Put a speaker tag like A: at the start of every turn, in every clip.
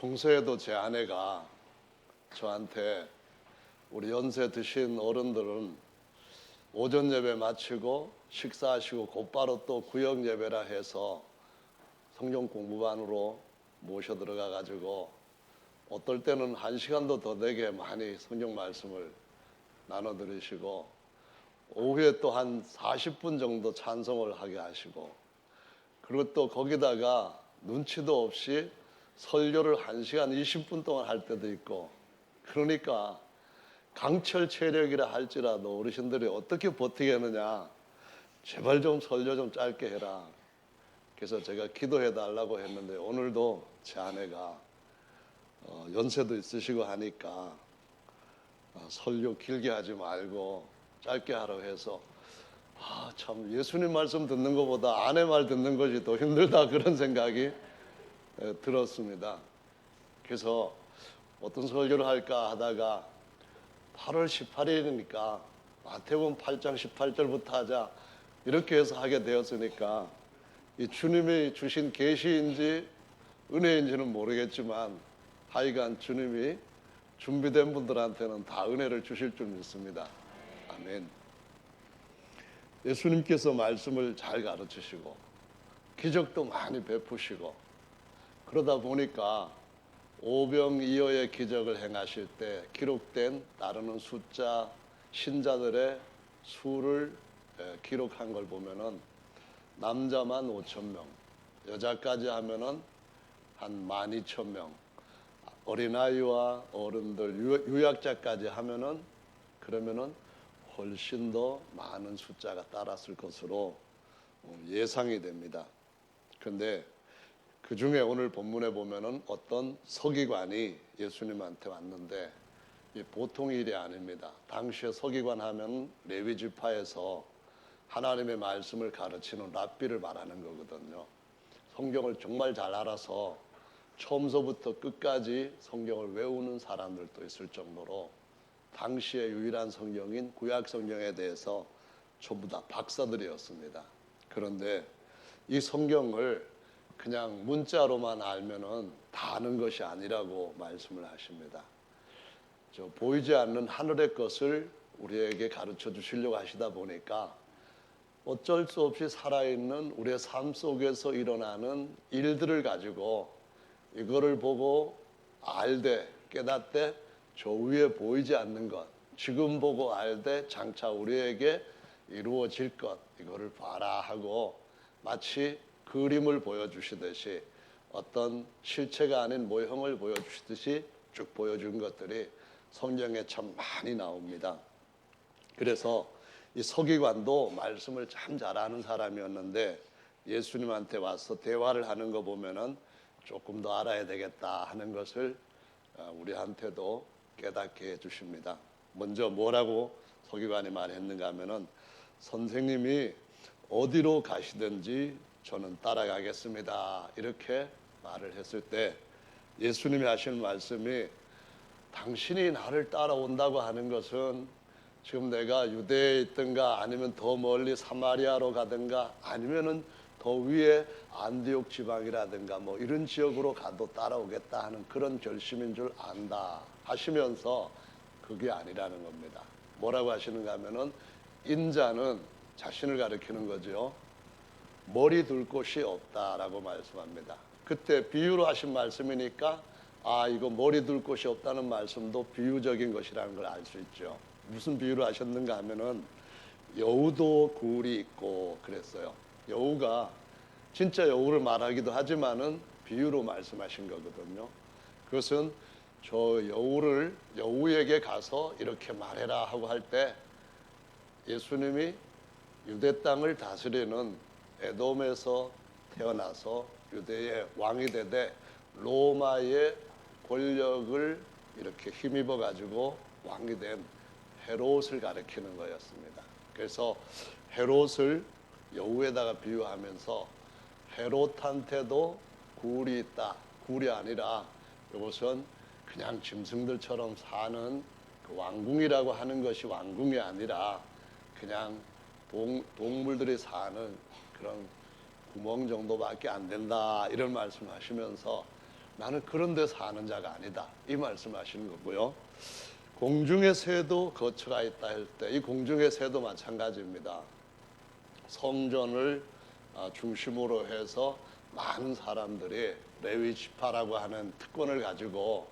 A: 평소에도 제 아내가 저한테 우리 연세 드신 어른들은 오전 예배 마치고 식사하시고 곧바로 또 구역 예배라 해서 성경 공부반으로 모셔 들어가 가지고 어떨 때는 1시간도 더 되게 많이 성경 말씀을 나눠 들으시고 오후에 또 한 40분 정도 찬송을 하게 하시고, 그리고 또 거기다가 눈치도 없이 설교를 1시간 20분 동안 할 때도 있고, 그러니까 강철 체력이라 할지라도 어르신들이 어떻게 버티겠느냐, 제발 좀 설교 좀 짧게 해라. 그래서 제가 기도해 달라고 했는데 오늘도 제 아내가 연세도 있으시고 하니까 설교 길게 하지 말고 짧게 하라고 해서 참 예수님 말씀 듣는 것보다 아내 말 듣는 것이 더 힘들다, 그런 생각이 들었습니다. 그래서 어떤 설교를 할까 하다가 8월 18일이니까 마태복음 8장 18절부터 하자 이렇게 해서 하게 되었으니까, 이 주님이 주신 계시인지 은혜인지는 모르겠지만 하여간 주님이 준비된 분들한테는 다 은혜를 주실 줄 믿습니다. 아멘. 예수님께서 말씀을 잘 가르치시고 기적도 많이 베푸시고, 그러다 보니까 오병이어의 기적을 행하실 때 기록된 따르는 숫자, 신자들의 수를 기록한 걸 보면은 남자만 5,000명, 여자까지 하면은 한 12,000명, 어린아이와 어른들, 유약자까지 하면은 그러면은 훨씬 더 많은 숫자가 따랐을 것으로 예상이 됩니다. 그런데 그 중에 오늘 본문에 보면은 어떤 서기관이 예수님한테 왔는데, 이 보통 일이 아닙니다. 당시에 서기관 하면 레위 지파에서 하나님의 말씀을 가르치는 랍비를 말하는 거거든요. 성경을 정말 잘 알아서 처음서부터 끝까지 성경을 외우는 사람들도 있을 정도로 당시의 유일한 성경인 구약 성경에 대해서 전부 다 박사들이었습니다. 그런데 이 성경을 그냥 문자로만 알면은 다 아는 것이 아니라고 말씀을 하십니다. 보이지 않는 하늘의 것을 우리에게 가르쳐 주시려고 하시다 보니까 어쩔 수 없이 살아있는 우리의 삶 속에서 일어나는 일들을 가지고 이거를 보고 알되 깨닫되 저 위에 보이지 않는 것, 지금 보고 알되 장차 우리에게 이루어질 것, 이거를 봐라 하고 마치 그림을 보여주시듯이 어떤 실체가 아닌 모형을 보여주시듯이 쭉 보여준 것들이 성경에 참 많이 나옵니다. 그래서 이 서기관도 말씀을 참 잘하는 사람이었는데 예수님한테 와서 대화를 하는 거 보면은 조금 더 알아야 되겠다 하는 것을 우리한테도 깨닫게 해주십니다. 먼저 뭐라고 서기관이 말했는가 하면은, 선생님이 어디로 가시든지 저는 따라가겠습니다, 이렇게 말을 했을 때 예수님이 하시는 말씀이, 당신이 나를 따라온다고 하는 것은 지금 내가 유대에 있든가 아니면 더 멀리 사마리아로 가든가 아니면은 더 위에 안디옥 지방이라든가 뭐 이런 지역으로 가도 따라오겠다 하는 그런 결심인 줄 안다 하시면서 그게 아니라는 겁니다. 뭐라고 하시는가 하면은, 인자는 자신을 가리키는 거죠. 머리 둘 곳이 없다라고 말씀합니다. 그때 비유로 하신 말씀이니까 이거 머리 둘 곳이 없다는 말씀도 비유적인 것이라는 걸 알 수 있죠. 무슨 비유로 하셨는가 하면은 여우도 굴이 있고 그랬어요. 여우가 진짜 여우를 말하기도 하지만은 비유로 말씀하신 거거든요. 그것은 저 여우에게 가서 이렇게 말해라 하고 할 때 예수님이 유대 땅을 다스리는 에돔에서 태어나서 유대의 왕이 되되 로마의 권력을 이렇게 힘입어 가지고 왕이 된 헤롯을 가리키는 거였습니다. 그래서 헤롯을 여우에다가 비유하면서 헤롯한테도 굴이 있다, 굴이 아니라 이것은 그냥 짐승들처럼 사는 그 왕궁이라고 하는 것이 왕궁이 아니라 그냥 동물들이 사는 그런 구멍 정도밖에 안 된다, 이런 말씀하시면서 나는 그런 데 사는 자가 아니다. 이 말씀하시는 거고요. 공중의 새도 거처가 있다 할 때 이 공중의 새도 마찬가지입니다. 성전을 중심으로 해서 많은 사람들이 레위 지파라고 하는 특권을 가지고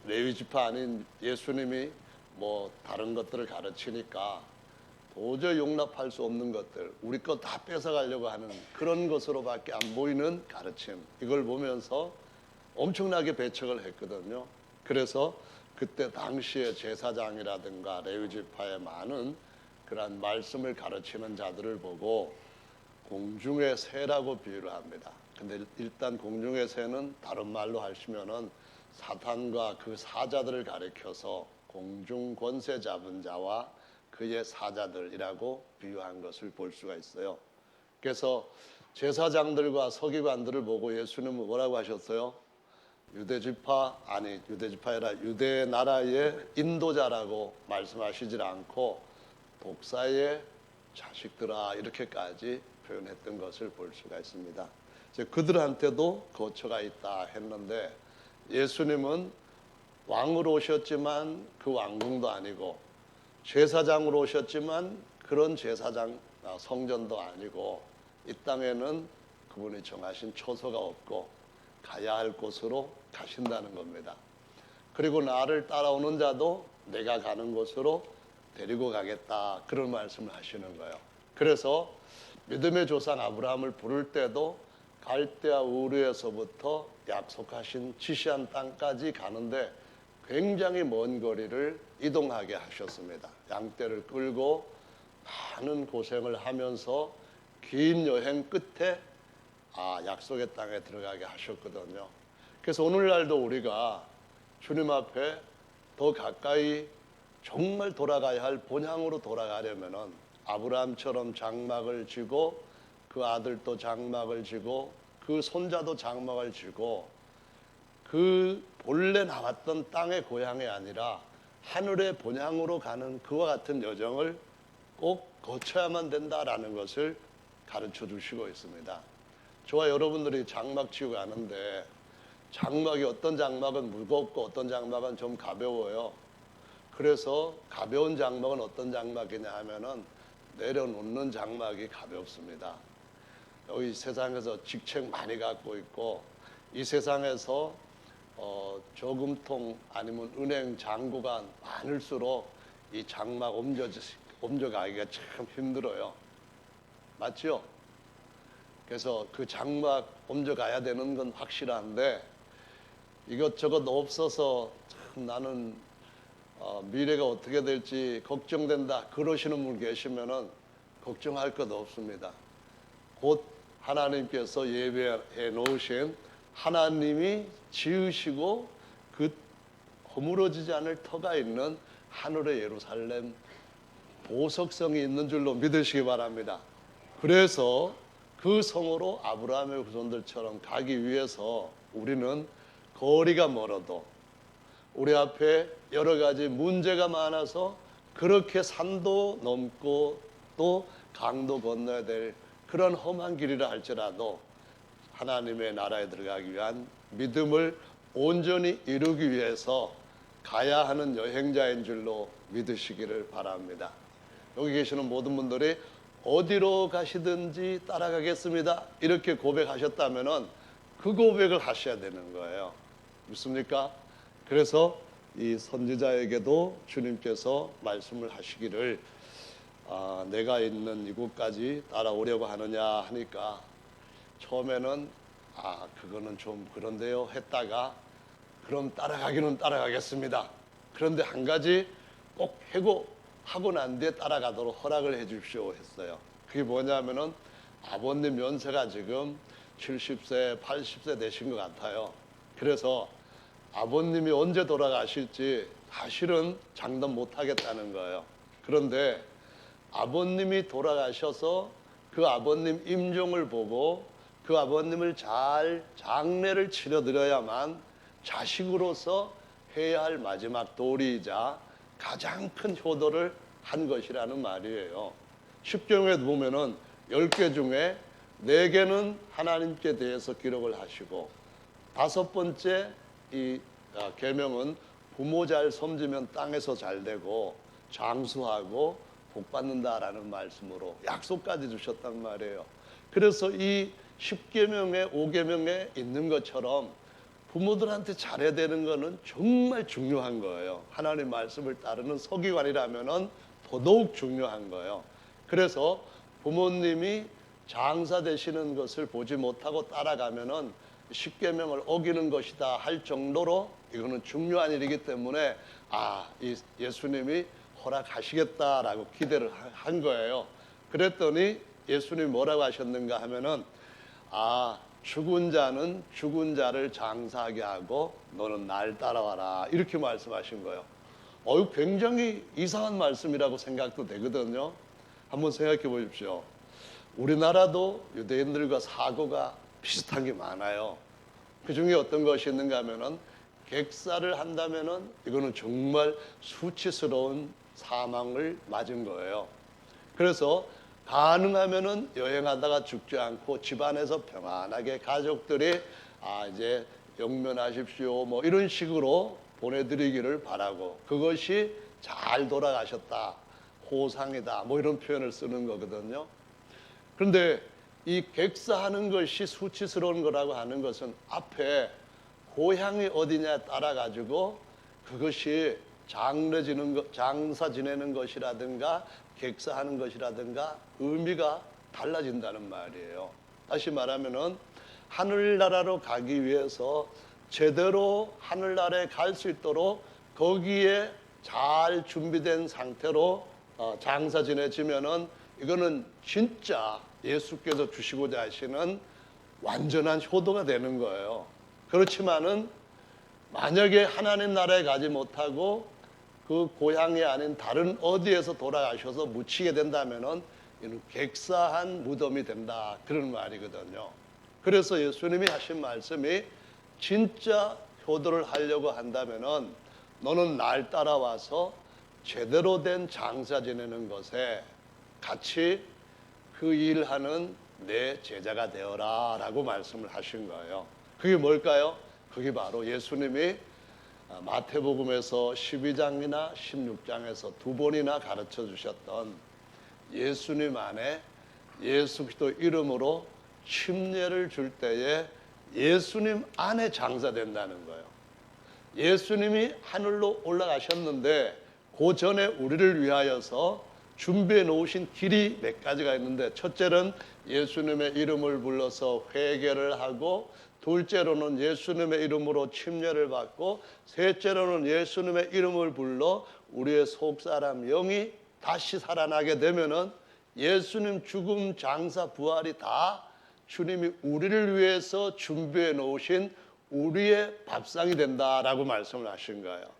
A: 레위 지파 아닌 예수님이 뭐 다른 것들을 가르치니까 도저히 용납할 수 없는 것들, 우리 것 다 뺏어가려고 하는 그런 것으로밖에 안 보이는 가르침, 이걸 보면서 엄청나게 배척을 했거든요. 그래서 그때 당시에 제사장이라든가 레위 지파의 많은 그러한 말씀을 가르치는 자들을 보고 공중의 새라고 비유를 합니다. 근데 일단 공중의 새는 다른 말로 하시면은 사탄과 그 사자들을 가리켜서 공중 권세 잡은 자와 그의 사자들이라고 비유한 것을 볼 수가 있어요. 그래서 제사장들과 서기관들을 보고 예수님은 뭐라고 하셨어요? 유대지파가 아니라 유대 나라의 인도자라고 말씀하시질 않고 독사의 자식들아 이렇게까지 표현했던 것을 볼 수가 있습니다. 그들한테도 거처가 있다 했는데 예수님은 왕으로 오셨지만 그 왕궁도 아니고 제사장으로 오셨지만 그런 제사장 성전도 아니고 이 땅에는 그분이 정하신 처소가 없고 가야 할 곳으로 가신다는 겁니다. 그리고 나를 따라오는 자도 내가 가는 곳으로 데리고 가겠다, 그런 말씀을 하시는 거예요. 그래서 믿음의 조상 아브라함을 부를 때도 갈대아 우르에서부터 약속하신 지시한 땅까지 가는데 굉장히 먼 거리를 이동하게 하셨습니다. 양떼를 끌고 많은 고생을 하면서 긴 여행 끝에 약속의 땅에 들어가게 하셨거든요. 그래서 오늘날도 우리가 주님 앞에 더 가까이 정말 돌아가야 할 본향으로 돌아가려면은 아브라함처럼 장막을 지고 그 아들도 장막을 지고 그 손자도 장막을 지고 그 본래 나왔던 땅의 고향이 아니라 하늘의 본향으로 가는 그와 같은 여정을 꼭 거쳐야만 된다라는 것을 가르쳐 주시고 있습니다. 저와 여러분들이 장막 지고 가는데 장막이 어떤 장막은 무겁고 어떤 장막은 좀 가벼워요. 그래서 가벼운 장막은 어떤 장막이냐 하면은 내려놓는 장막이 가볍습니다. 여기 세상에서 직책 많이 갖고 있고 이 세상에서 저금통 아니면 은행 잔고가 많을수록 이 장막 옮겨가기가 참 힘들어요. 맞죠? 그래서 그 장막 옮겨가야 되는 건 확실한데 이것저것 없어서 참 나는 미래가 어떻게 될지 걱정된다 그러시는 분 계시면은 걱정할 것 없습니다. 곧 하나님께서 예배해 놓으신 하나님이 지으시고 그 허물어지지 않을 터가 있는 하늘의 예루살렘 보석성이 있는 줄로 믿으시기 바랍니다. 그래서 그 성으로 아브라함의 후손들처럼 가기 위해서 우리는 거리가 멀어도 우리 앞에 여러 가지 문제가 많아서 그렇게 산도 넘고 또 강도 건너야 될 그런 험한 길이라 할지라도 하나님의 나라에 들어가기 위한 믿음을 온전히 이루기 위해서 가야 하는 여행자인 줄로 믿으시기를 바랍니다. 여기 계시는 모든 분들이 어디로 가시든지 따라가겠습니다 이렇게 고백하셨다면 그 고백을 하셔야 되는 거예요. 믿습니까? 그래서 이 선지자에게도 주님께서 말씀을 하시기를 내가 있는 이곳까지 따라오려고 하느냐 하니까 처음에는 그거는 좀 그런데요 했다가 그럼 따라가기는 따라가겠습니다. 그런데 한 가지 꼭 하고 난 뒤에 따라가도록 허락을 해 주십시오 했어요. 그게 뭐냐면은 아버님 연세가 지금 70세, 80세 되신 것 같아요. 그래서 아버님이 언제 돌아가실지 사실은 장담 못 하겠다는 거예요. 그런데 아버님이 돌아가셔서 그 아버님 임종을 보고 그 아버님을 잘 장례를 치러드려야만 자식으로서 해야 할 마지막 도리이자 가장 큰 효도를 한 것이라는 말이에요. 십경에 보면은 10개 중에 4개는 하나님께 대해서 기록을 하시고 다섯 번째 이 계명은 부모 잘 섬기면 땅에서 잘 되고 장수하고 복 받는다라는 말씀으로 약속까지 주셨단 말이에요. 그래서 이 10계명에 5계명에 있는 것처럼 부모들한테 잘해야 되는 거는 정말 중요한 거예요. 하나님 말씀을 따르는 서기관이라면은 더더욱 중요한 거예요. 그래서 부모님이 장사 되시는 것을 보지 못하고 따라가면은 10계명을 어기는 것이다 할 정도로 이거는 중요한 일이기 때문에 이 예수님이 허락하시겠다라고 기대를 한 거예요. 그랬더니 예수님이 뭐라고 하셨는가 하면은 죽은 자는 죽은 자를 장사하게 하고 너는 날 따라와라 이렇게 말씀하신 거예요. 굉장히 이상한 말씀이라고 생각도 되거든요. 한번 생각해 보십시오. 우리나라도 유대인들과 사고가 비슷한 게 많아요. 그 중에 어떤 것이 있는가 하면은 객사를 한다면은 이거는 정말 수치스러운 사망을 맞은 거예요. 그래서 가능하면은 여행하다가 죽지 않고 집안에서 평안하게 가족들이 이제 영면하십시오 뭐 이런 식으로 보내드리기를 바라고, 그것이 잘 돌아가셨다, 호상이다 뭐 이런 표현을 쓰는 거거든요. 그런데 이 객사하는 것이 수치스러운 거라고 하는 것은 앞에 고향이 어디냐에 따라 가지고 그것이 장사 지내는 것이라든가 객사하는 것이라든가 의미가 달라진다는 말이에요. 다시 말하면은 하늘나라로 가기 위해서 제대로 하늘나라에 갈 수 있도록 거기에 잘 준비된 상태로 장사 지내지면은 이거는 진짜 예수께서 주시고자 하시는 완전한 효도가 되는 거예요. 그렇지만은 만약에 하나님 나라에 가지 못하고 그 고향이 아닌 다른 어디에서 돌아가셔서 묻히게 된다면은 이는 객사한 무덤이 된다 그런 말이거든요. 그래서 예수님이 하신 말씀이 진짜 효도를 하려고 한다면은 너는 날 따라와서 제대로 된 장사 지내는 것에 같이 그 일하는 내 제자가 되어라 라고 말씀을 하신 거예요. 그게 뭘까요? 그게 바로 예수님이 마태복음에서 12장이나 16장에서 두 번이나 가르쳐 주셨던 예수님 안에 예수 그리스도 이름으로 침례를 줄 때에 예수님 안에 장사된다는 거예요. 예수님이 하늘로 올라가셨는데 그 전에 우리를 위하여서 준비해 놓으신 길이 몇 가지가 있는데, 첫째는 예수님의 이름을 불러서 회개를 하고, 둘째로는 예수님의 이름으로 침례를 받고, 셋째로는 예수님의 이름을 불러 우리의 속사람 영이 다시 살아나게 되면은 예수님 죽음 장사 부활이 다 주님이 우리를 위해서 준비해 놓으신 우리의 밥상이 된다라고 말씀을 하신 거예요.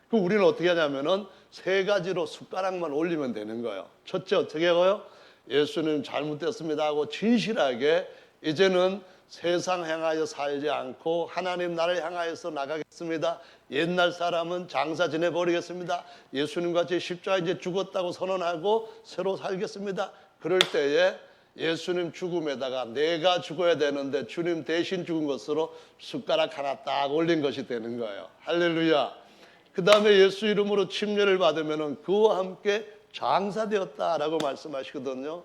A: 그 우리는 어떻게 하냐면은 세 가지로 숟가락만 올리면 되는 거예요. 첫째 어떻게 해요? 예수님 잘못됐습니다 하고 진실하게 이제는 세상 향하여 살지 않고 하나님 나라를 향하여서 나가겠습니다. 옛날 사람은 장사 지내버리겠습니다. 예수님 같이 십자가에 이제 죽었다고 선언하고 새로 살겠습니다. 그럴 때에 예수님 죽음에다가 내가 죽어야 되는데 주님 대신 죽은 것으로 숟가락 하나 딱 올린 것이 되는 거예요. 할렐루야. 그 다음에 예수 이름으로 침례를 받으면 그와 함께 장사되었다라고 말씀하시거든요.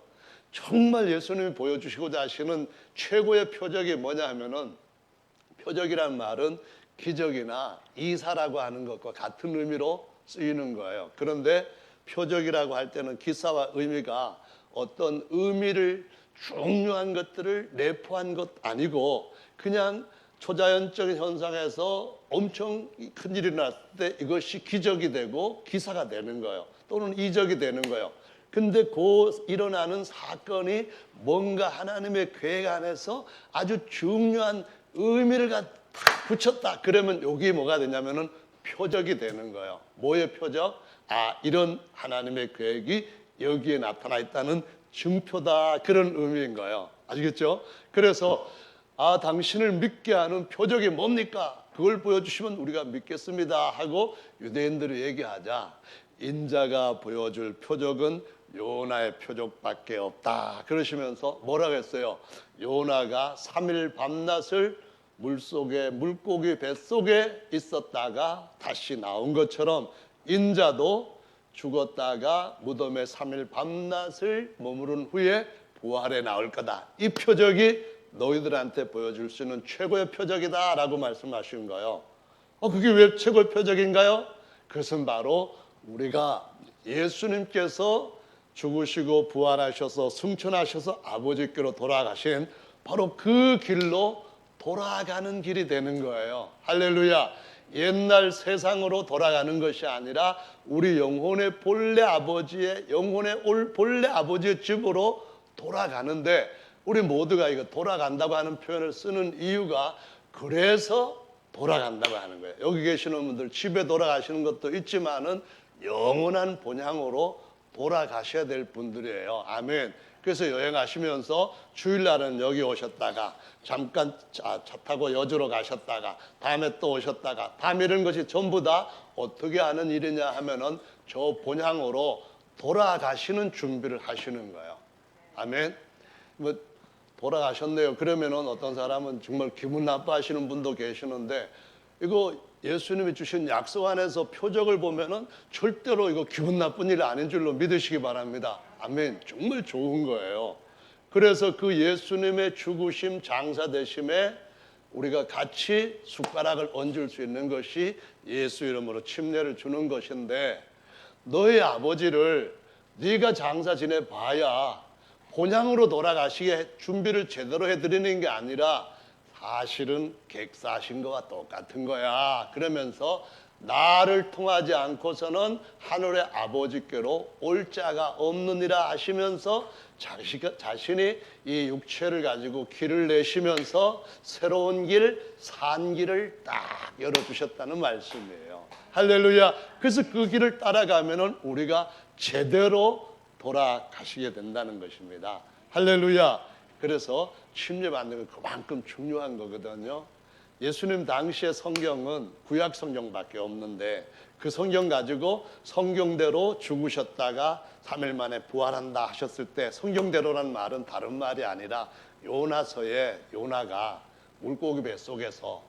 A: 정말 예수님이 보여주시고자 하시는 최고의 표적이 뭐냐 하면은, 표적이란 말은 기적이나 이사라고 하는 것과 같은 의미로 쓰이는 거예요. 그런데 표적이라고 할 때는 기사와 의미가 어떤 의미를, 중요한 것들을 내포한 것 아니고 그냥 초자연적인 현상에서 엄청 큰 일이 났을 때 이것이 기적이 되고 기사가 되는 거예요. 또는 이적이 되는 거예요. 근데 그 일어나는 사건이 뭔가 하나님의 계획 안에서 아주 중요한 의미를 딱 붙였다. 그러면 여기 뭐가 되냐면은 표적이 되는 거예요. 뭐의 표적? 이런 하나님의 계획이 여기에 나타나 있다는 증표다. 그런 의미인 거예요. 아시겠죠? 그래서 당신을 믿게 하는 표적이 뭡니까? 그걸 보여주시면 우리가 믿겠습니다 하고 유대인들이 얘기하자, 인자가 보여줄 표적은 요나의 표적밖에 없다 그러시면서 뭐라고 했어요? 요나가 3일 밤낮을 물속에 물고기 뱃속에 있었다가 다시 나온 것처럼 인자도 죽었다가 무덤에 3일 밤낮을 머무른 후에 부활해 나올 거다. 이 표적이 너희들한테 보여줄 수 있는 최고의 표적이다 라고 말씀하신 거예요. 그게 왜 최고의 표적인가요? 그것은 바로 우리가 예수님께서 죽으시고 부활하셔서 승천하셔서 아버지께로 돌아가신 바로 그 길로 돌아가는 길이 되는 거예요. 할렐루야. 옛날 세상으로 돌아가는 것이 아니라 우리 영혼의 본래 아버지의 본래 아버지의 집으로 돌아가는데, 우리 모두가 이거 돌아간다고 하는 표현을 쓰는 이유가 그래서 돌아간다고 하는 거예요. 여기 계시는 분들 집에 돌아가시는 것도 있지만은 영원한 본향으로 돌아가셔야 될 분들이에요. 아멘. 그래서 여행하시면서 주일날은 여기 오셨다가 잠깐 차 타고 여주로 가셨다가 다음에 또 오셨다가 밤 이런 것이 전부 다 어떻게 하는 일이냐 하면은 저 본향으로 돌아가시는 준비를 하시는 거예요. 아멘. 뭐 돌아가셨네요. 그러면은 어떤 사람은 정말 기분 나빠하시는 분도 계시는데, 이거 예수님이 주신 약속 안에서 표적을 보면은 절대로 이거 기분 나쁜 일 아닌 줄로 믿으시기 바랍니다. 아멘. 정말 좋은 거예요. 그래서 그 예수님의 죽으심, 장사되심에 우리가 같이 숟가락을 얹을 수 있는 것이 예수 이름으로 침례를 주는 것인데, 너의 아버지를 네가 장사 지내봐야 본향으로 돌아가시게 준비를 제대로 해드리는 게 아니라 사실은 객사하신 거와 똑같은 거야. 그러면서 나를 통하지 않고서는 하늘의 아버지께로 올 자가 없느니라 하시면서 자신이 이 육체를 가지고 길을 내시면서 새로운 길, 산 길을 딱 열어주셨다는 말씀이에요. 할렐루야. 그래서 그 길을 따라가면은 우리가 제대로 돌아가시게 된다는 것입니다. 할렐루야. 그래서 침례받는 건 그만큼 중요한 거거든요. 예수님 당시의 성경은 구약 성경밖에 없는데 그 성경 가지고 성경대로 죽으셨다가 3일 만에 부활한다 하셨을 때, 성경대로란 말은 다른 말이 아니라 요나서에 요나가 물고기 뱃속에서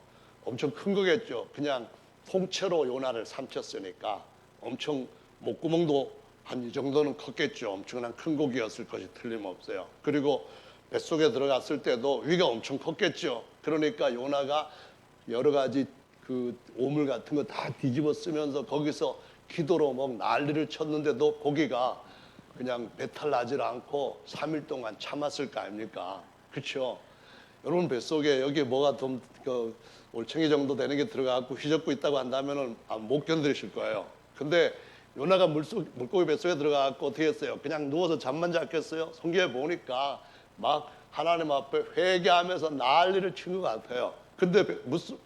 A: 엄청 큰 거겠죠. 그냥 통째로 요나를 삼켰으니까 엄청 목구멍도 한 이 정도는 컸겠죠. 엄청난 큰 고기였을 것이 틀림없어요. 그리고 뱃속에 들어갔을 때도 위가 엄청 컸겠죠. 그러니까 요나가 여러 가지 그 오물 같은 거 다 뒤집어 쓰면서 거기서 기도로 막 난리를 쳤는데도 고기가 그냥 배탈 나질 않고 3일 동안 참았을 거 아닙니까? 그렇죠? 여러분 뱃속에 여기 뭐가 좀 올챙이 정도 되는 게 들어가고 휘젓고 있다고 한다면은 못 견디실 거예요. 근데 요나가 물고기 뱃속에 들어가고 어떻게 했어요? 그냥 누워서 잠만 잤겠어요? 성경에 보니까 막 하나님 앞에 회개하면서 난리를 친 것 같아요. 근데 무슨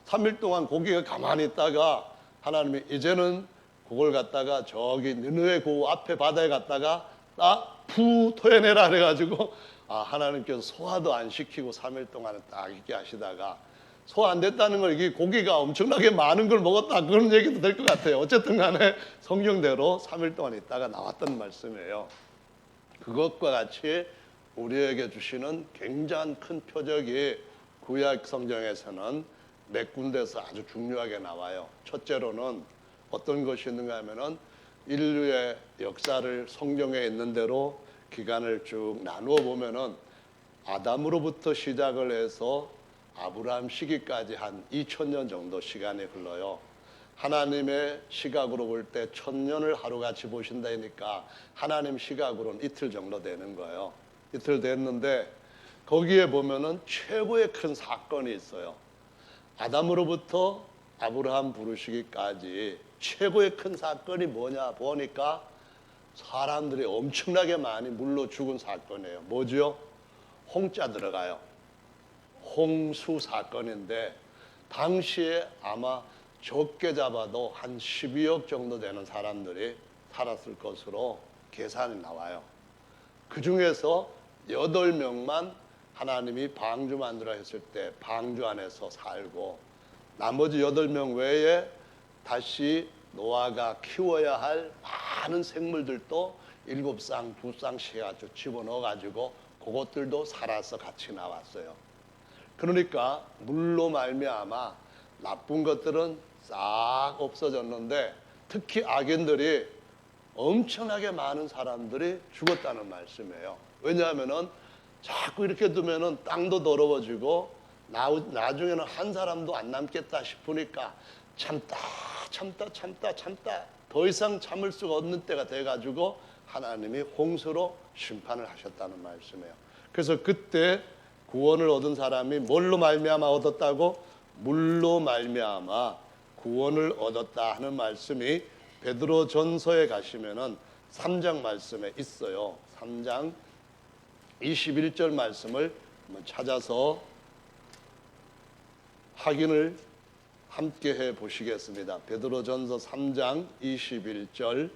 A: 3일 동안 고기가 가만히 있다가 하나님이 이제는 그걸 갖다가 저기 느느웨 그 앞에 바다에 갔다가 딱 푸 토해내라 그래가지고 하나님께서 소화도 안 시키고 3일 동안 딱 있게 하시다가 소화 안 됐다는 걸, 이게 고기가 엄청나게 많은 걸 먹었다 그런 얘기도 될 것 같아요. 어쨌든 간에 성경대로 3일 동안 있다가 나왔던 말씀이에요. 그것과 같이 우리에게 주시는 굉장한 큰 표적이 구약 성경에서는 몇 군데서 아주 중요하게 나와요. 첫째로는 어떤 것이 있는가 하면은 인류의 역사를 성경에 있는 대로 기간을 쭉 나누어 보면은 아담으로부터 시작을 해서 아브라함 시기까지 한 2000년 정도 시간이 흘러요. 하나님의 시각으로 볼 때 1000년을 하루같이 보신다니까 하나님 시각으로는 이틀 정도 되는 거예요. 이틀 됐는데 거기에 보면은 최고의 큰 사건이 있어요. 아담으로부터 아브라함 부르시기까지 최고의 큰 사건이 뭐냐 보니까 사람들이 엄청나게 많이 물로 죽은 사건이에요. 뭐죠? 홍자 들어가요. 홍수 사건인데 당시에 아마 적게 잡아도 한 12억 정도 되는 사람들이 살았을 것으로 계산이 나와요. 그 중에서 8명만 하나님이 방주 만들어 했을 때 방주 안에서 살고, 나머지 8명 외에 다시 노아가 키워야 할 많은 생물들도 7쌍, 2쌍씩 해가지고 집어넣어가지고 그것들도 살아서 같이 나왔어요. 그러니까 물로 말미암아 나쁜 것들은 싹 없어졌는데 특히 악인들이 엄청나게 많은 사람들이 죽었다는 말씀이에요. 왜냐하면은 자꾸 이렇게 두면은 땅도 더러워지고 나중에는 한 사람도 안 남겠다 싶으니까 참다 더 이상 참을 수가 없는 때가 돼가지고 하나님이 홍수로 심판을 하셨다는 말씀이에요. 그래서 그때 구원을 얻은 사람이 뭘로 말미암아 얻었다고? 물로 말미암아 구원을 얻었다 하는 말씀이 베드로전서에 가시면은 3장 말씀에 있어요. 3장 21절 말씀을 한번 찾아서 확인을 함께 해 보시겠습니다. 베드로전서 3장 21절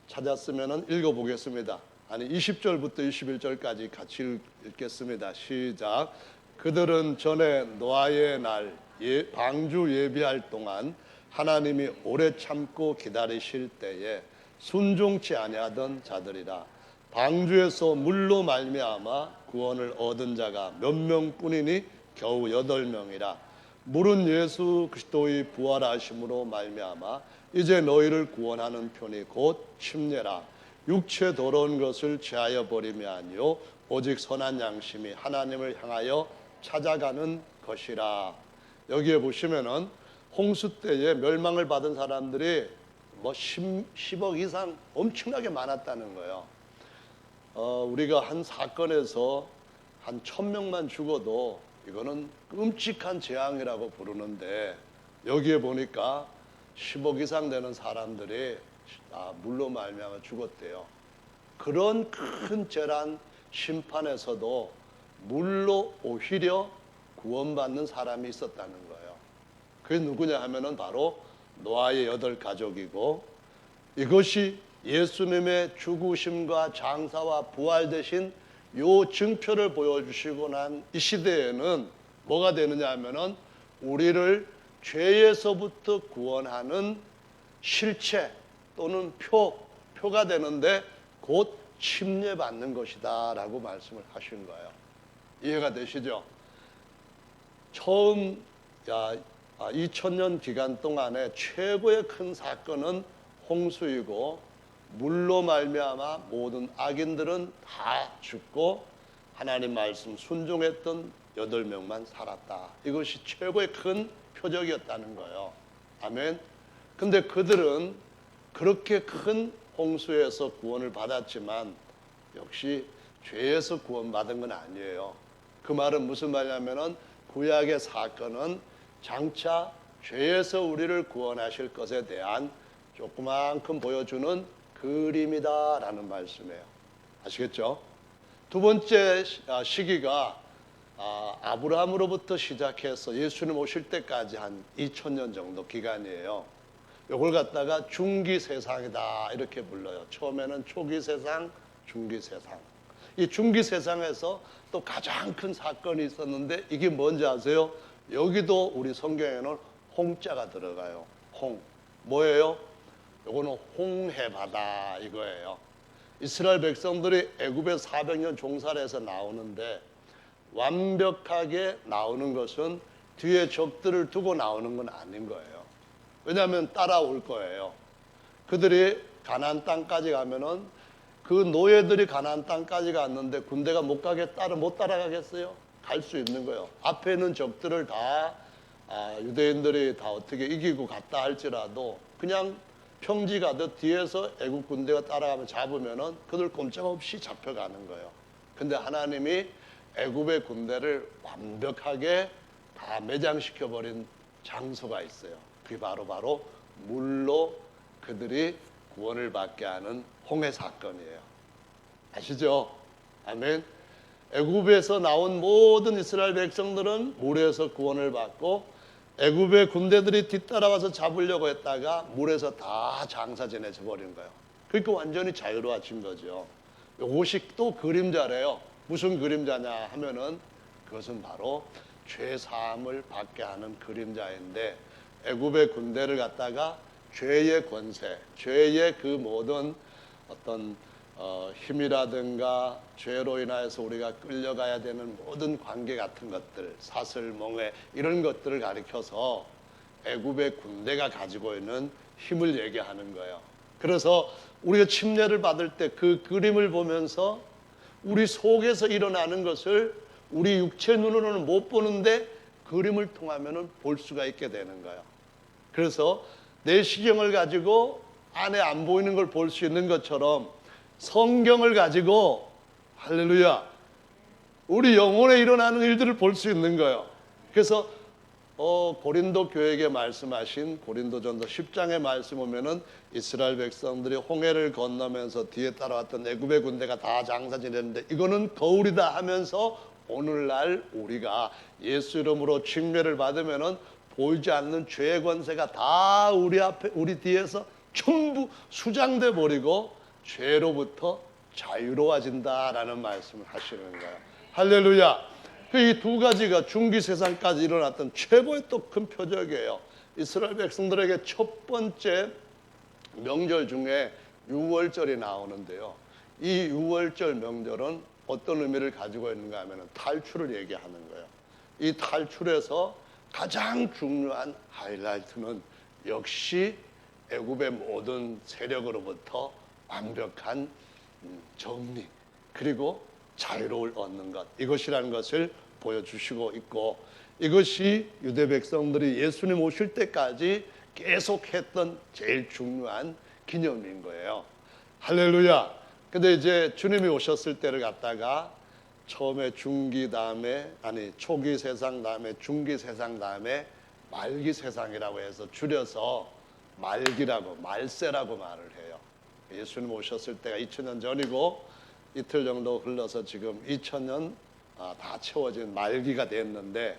A: 찾았으면 읽어보겠습니다. 아니 20절부터 21절까지 같이 읽겠습니다. 시작. 그들은 전에 노아의 날 방주 예비할 동안 하나님이 오래 참고 기다리실 때에 순종치 아니하던 자들이라. 방주에서 물로 말미암아 구원을 얻은 자가 몇 명뿐이니 겨우 8명이라. 물은 예수 그리스도의 부활하심으로 말미암아 이제 너희를 구원하는 편이 곧 침례라. 육체 더러운 것을 제하여 버림이 아니요 오직 선한 양심이 하나님을 향하여 찾아가는 것이라. 여기에 보시면은 홍수 때에 멸망을 받은 사람들이 뭐 10억 이상 엄청나게 많았다는 거예요. 우리가 한 사건에서 한 1000명만 죽어도 이거는 끔찍한 재앙이라고 부르는데 여기에 보니까 10억 이상 되는 사람들이 물로 말미암아 죽었대요. 그런 큰 재난 심판에서도 물로 오히려 구원받는 사람이 있었다는 거예요. 그게 누구냐 하면은 바로 노아의 8가족이고, 이것이 예수님의 죽으심과 장사와 부활 대신 요 증표를 보여주시고 난 이 시대에는 뭐가 되느냐 하면은 우리를 죄에서부터 구원하는 실체 또는 표가 되는데 곧 침례받는 것이다 라고 말씀을 하신 거예요. 이해가 되시죠? 처음 2000년 기간 동안에 최고의 큰 사건은 홍수이고, 물로 말미암아 모든 악인들은 다 죽고 하나님 말씀 순종했던 8명만 살았다. 이것이 최고의 큰 표적이었다는 거예요. 아멘. 근데 그들은 그렇게 큰 홍수에서 구원을 받았지만 역시 죄에서 구원받은 건 아니에요. 그 말은 무슨 말이냐면은 구약의 사건은 장차 죄에서 우리를 구원하실 것에 대한 조그만큼 보여주는 그림이다라는 말씀이에요. 아시겠죠? 두 번째 시기가 아브라함으로부터 시작해서 예수님 오실 때까지 한 2000년 정도 기간이에요. 이걸 갖다가 중기세상이다 이렇게 불러요. 처음에는 초기세상, 중기세상. 이 중기세상에서 또 가장 큰 사건이 있었는데 이게 뭔지 아세요? 여기도 우리 성경에는 홍자가 들어가요. 홍. 뭐예요? 요거는 홍해바다 이거예요. 이스라엘 백성들이 애굽에 400년 종살이 해서 나오는데 완벽하게 나오는 것은 뒤에 적들을 두고 나오는 건 아닌 거예요. 왜냐하면 따라올 거예요. 그들이 가나안 땅까지 가면은 그 노예들이 가나안 땅까지 갔는데 군대가 못 따라가겠어요? 갈 수 있는 거예요. 앞에 있는 적들을 다 유대인들이 다 어떻게 이기고 갔다 할지라도 그냥 평지 가듯 뒤에서 애국 군대가 따라가면 잡으면은 그들 꼼짝없이 잡혀가는 거예요. 근데 하나님이 애굽의 군대를 완벽하게 다 매장시켜 버린 장소가 있어요. 그게 바로 물로 그들이 구원을 받게 하는 홍해 사건이에요. 아시죠? 아멘. 애굽에서 나온 모든 이스라엘 백성들은 물에서 구원을 받고, 애굽의 군대들이 뒤따라와서 잡으려고 했다가 물에서 다 장사 지내져 버린 거예요. 그러니까 완전히 자유로워진 거죠. 이것이 또 그림자래요. 무슨 그림자냐 하면은 그것은 바로 죄 사함을 받게 하는 그림자인데, 애굽의 군대를 갖다가 죄의 권세, 죄의 그 모든 어떤 힘이라든가 죄로 인하여서 우리가 끌려가야 되는 모든 관계 같은 것들, 사슬, 멍에 이런 것들을 가리켜서 애굽의 군대가 가지고 있는 힘을 얘기하는 거예요. 그래서 우리가 침례를 받을 때 그 그림을 보면서 우리 속에서 일어나는 것을 우리 육체 눈으로는 못 보는데 그림을 통하면 볼 수가 있게 되는 거예요. 그래서 내시경을 가지고 안에 안 보이는 걸 볼 수 있는 것처럼 성경을 가지고 할렐루야 우리 영혼에 일어나는 일들을 볼 수 있는 거예요. 그래서 고린도 교회에게 말씀하신 고린도전서 10장의 말씀 보면은 이스라엘 백성들이 홍해를 건너면서 뒤에 따라왔던 애굽의 군대가 다 장사 지냈는데 이거는 거울이다 하면서 오늘날 우리가 예수 이름으로 칭례를 받으면은 보이지 않는 죄의 권세가 다 우리 앞에 우리 뒤에서 전부 수장돼 버리고 죄로부터 자유로워진다라는 말씀을 하시는 거예요. 할렐루야. 이 두 가지가 중기세상까지 일어났던 최고의 또 큰 표적이에요. 이스라엘 백성들에게 첫 번째 명절 중에 유월절이 나오는데요. 이 유월절 명절은 어떤 의미를 가지고 있는가 하면 탈출을 얘기하는 거예요. 이 탈출에서 가장 중요한 하이라이트는 역시 애굽의 모든 세력으로부터 완벽한 정리 그리고 자유를 얻는 것, 이것이라는 것을 보여주시고 있고, 이것이 유대 백성들이 예수님 오실 때까지 계속했던 제일 중요한 기념인 거예요. 할렐루야. 근데 이제 주님이 오셨을 때를 갖다가 처음에 중기 다음에 초기 세상 다음에 중기 세상 다음에 말기 세상이라고 해서 줄여서 말기라고 말세라고 말을 해요. 예수님 오셨을 때가 2000년 전이고 이틀 정도 흘러서 지금 2000년 다 채워진 말기가 됐는데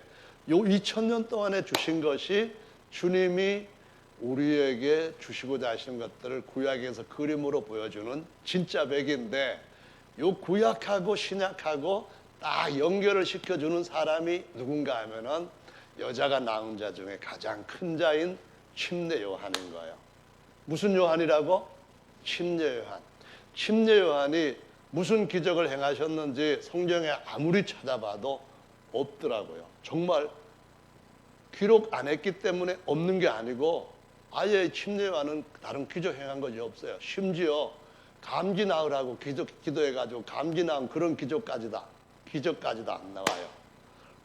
A: 요 2000년 동안에 주신 것이 주님이 우리에게 주시고자 하시는 것들을 구약에서 그림으로 보여주는 진짜 백인데 요 구약하고 신약하고 딱 연결을 시켜주는 사람이 누군가 하면은 여자가 낳은 자 중에 가장 큰 자인 침례 요한인 거예요. 무슨 요한이라고? 침례 요한. 침례 요한이 무슨 기적을 행하셨는지 성경에 아무리 찾아봐도 없더라고요. 정말 기록 안 했기 때문에 없는 게 아니고 아예 침례 요한은 다른 기적 행한 것이 없어요. 심지어 감기 나으라고 기도해가지고 감기 나은 그런 기적까지도 안 나와요.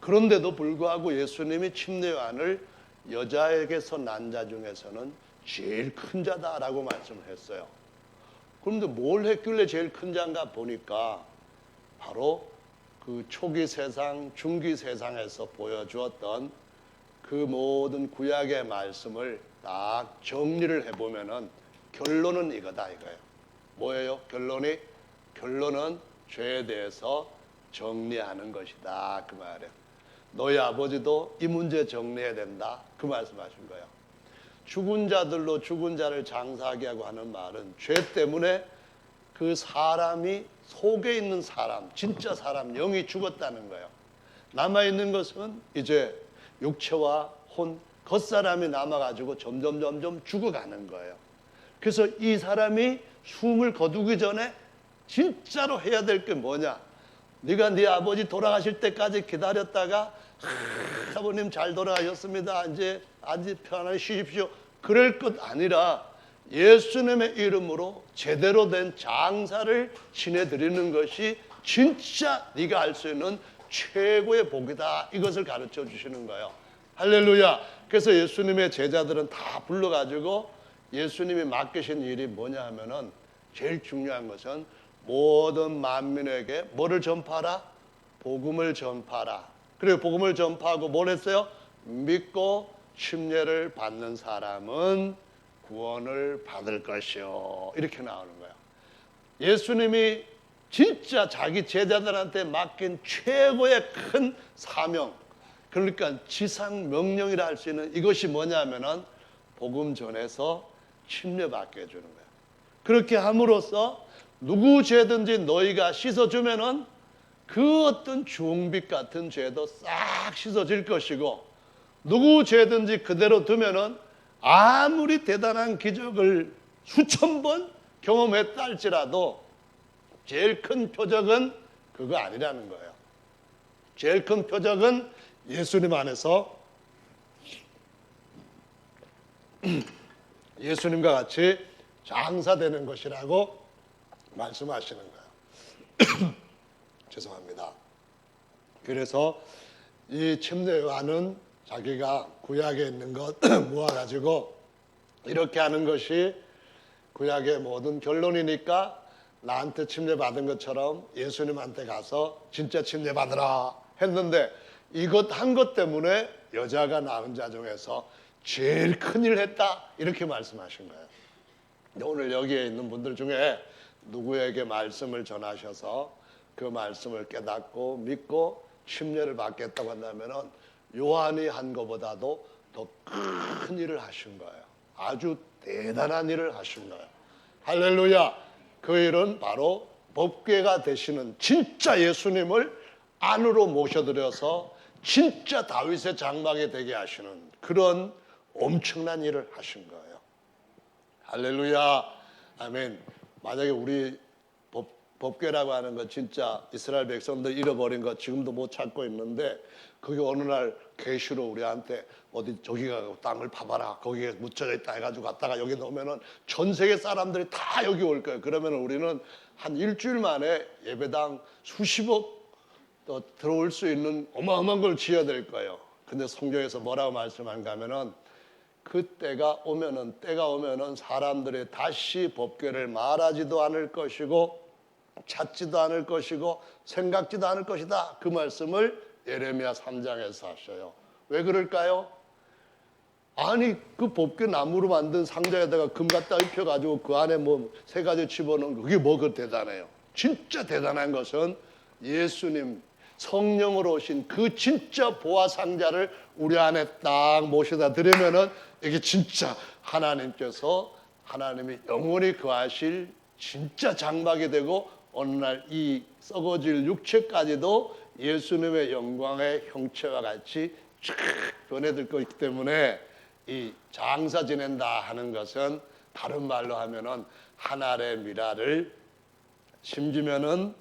A: 그런데도 불구하고 예수님이 침례 요한을 여자에게서 난 자 중에서는 제일 큰 자다라고 말씀을 했어요. 그런데 뭘 했길래 제일 큰 자인가 보니까 바로 그 초기 세상, 중기 세상에서 보여주었던 그 모든 구약의 말씀을 딱 정리를 해보면은 결론은 이거다 이거예요. 뭐예요? 결론은 죄에 대해서 정리하는 것이다 그 말이에요. 너희 아버지도 이 문제 정리해야 된다 그 말씀하신 거예요. 죽은 자들로 죽은 자를 장사하게 하고 하는 말은 죄 때문에 그 사람이 속에 있는 사람, 진짜 사람, 영이 죽었다는 거예요. 남아있는 것은 이제 육체와 혼, 겉사람이 남아가지고 점점 죽어가는 거예요. 그래서 이 사람이 숨을 거두기 전에 진짜로 해야 될 게 뭐냐? 네가 네 아버지 돌아가실 때까지 기다렸다가 아버님 잘 돌아가셨습니다. 이제 아주 편안히 쉬십시오. 그럴 것 아니라 예수님의 이름으로 제대로 된 장사를 지내드리는 것이 진짜 네가 할 수 있는 최고의 복이다. 이것을 가르쳐 주시는 거예요. 할렐루야. 그래서 예수님의 제자들은 다 불러가지고 예수님이 맡기신 일이 뭐냐 하면은 제일 중요한 것은 모든 만민에게 뭐를 전파하라? 복음을 전파하라. 그리고 복음을 전파하고 뭘 했어요? 믿고 침례를 받는 사람은 구원을 받을 것이요. 이렇게 나오는 거예요. 예수님이 진짜 자기 제자들한테 맡긴 최고의 큰 사명, 그러니까 지상 명령이라 할 수 있는 이것이 뭐냐면은 복음 전해서 침례받게 해주는 거예요. 그렇게 함으로써 누구 죄든지 너희가 씻어주면은 그 어떤 주홍빛 같은 죄도 싹 씻어질 것이고 누구 죄든지 그대로 두면은 아무리 대단한 기적을 수천 번 경험했다 할지라도 제일 큰 표적은 그거 아니라는 거예요. 제일 큰 표적은 예수님 안에서 예수님과 같이 장사되는 것이라고 말씀하시는 거예요. 죄송합니다. 그래서 이 침례 요한은 자기가 구약에 있는 것 모아가지고 이렇게 하는 것이 구약의 모든 결론이니까 나한테 침례 받은 것처럼 예수님한테 가서 진짜 침례 받으라 했는데 이것 한 것 때문에 여자가 낳은 자 중에서 제일 큰일 했다 이렇게 말씀하신 거예요. 오늘 여기에 있는 분들 중에 누구에게 말씀을 전하셔서 그 말씀을 깨닫고 믿고 침례를 받겠다고 한다면 요한이 한 것보다도 더 큰 일을 하신 거예요. 아주 대단한 일을 하신 거예요. 할렐루야. 그 일은 바로 법궤가 되시는 진짜 예수님을 안으로 모셔들여서 진짜 다윗의 장막이 되게 하시는 그런 엄청난 일을 하신 거예요. 할렐루야. 아멘. 만약에 우리 법궤라고 하는 거 진짜 이스라엘 백성들 잃어버린 거 지금도 못 찾고 있는데 그게 어느 날 계시로 우리한테 어디 저기 가고 땅을 파봐라 거기에 묻혀져 있다 해가지고 갔다가 여기 놓으면은 전 세계 사람들이 다 여기 올 거예요. 그러면 우리는 한 일주일 만에 예배당 수십억 또 들어올 수 있는 어마어마한 걸 지어야 될 거예요. 근데 성경에서 뭐라고 말씀한가 하면은 그 때가 오면은 사람들이 다시 법궤를 말하지도 않을 것이고 찾지도 않을 것이고 생각지도 않을 것이다. 그 말씀을 예레미야 3장에서 하셔요. 왜 그럴까요? 아니 그 법궤 나무로 만든 상자에다가 금 갖다 입혀가지고 그 안에 뭐 세 가지 집어넣은 거 그게 뭐가 대단해요. 진짜 대단한 것은 예수님 성령으로 오신 그 진짜 보화 상자를 우리 안에 딱 모셔다 드리면은 이게 진짜 하나님이 영원히 거하실 진짜 장막이 되고 어느 날 이 썩어질 육체까지도 예수님의 영광의 형체와 같이 쫙 변해들 것이기 때문에 이 장사 지낸다 하는 것은 다른 말로 하면은 한 알의 미라를 심지면은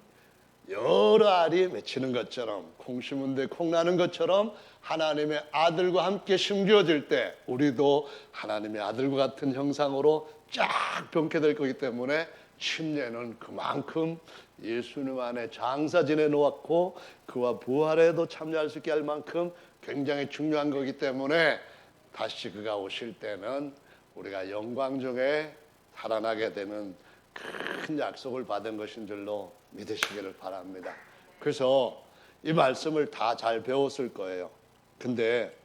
A: 여러 알이 맺히는 것처럼 콩 심은데 콩 나는 것처럼 하나님의 아들과 함께 심겨질 때 우리도 하나님의 아들과 같은 형상으로 쫙 변케 될 거기 때문에 침례는 그만큼 예수님 안에 장사 지내놓았고 그와 부활에도 참여할 수 있게 할 만큼 굉장히 중요한 거기 때문에 다시 그가 오실 때는 우리가 영광 중에 살아나게 되는 큰 약속을 받은 것인 줄로 믿으시기를 바랍니다. 그래서 이 말씀을 다 잘 배웠을 거예요. 근데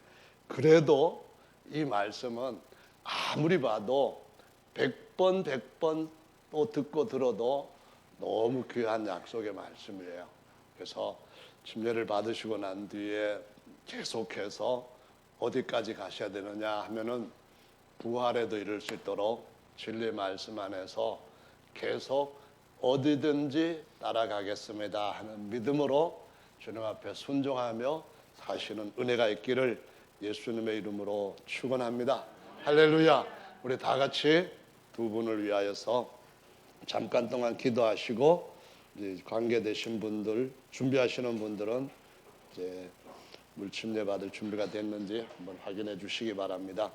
A: 그래도 이 말씀은 아무리 봐도 100번 또 듣고 들어도 너무 귀한 약속의 말씀이에요. 그래서 침례를 받으시고 난 뒤에 계속해서 어디까지 가셔야 되느냐 하면은 부활에도 이를 수 있도록 진리의 말씀 안에서 계속 어디든지 따라가겠습니다 하는 믿음으로 주님 앞에 순종하며 사시는 은혜가 있기를 예수님의 이름으로 축원합니다. 할렐루야. 우리 다 같이 두 분을 위하여서 잠깐 동안 기도하시고 이제 관계되신 분들 준비하시는 분들은 이제 물침례 받을 준비가 됐는지 한번 확인해 주시기 바랍니다.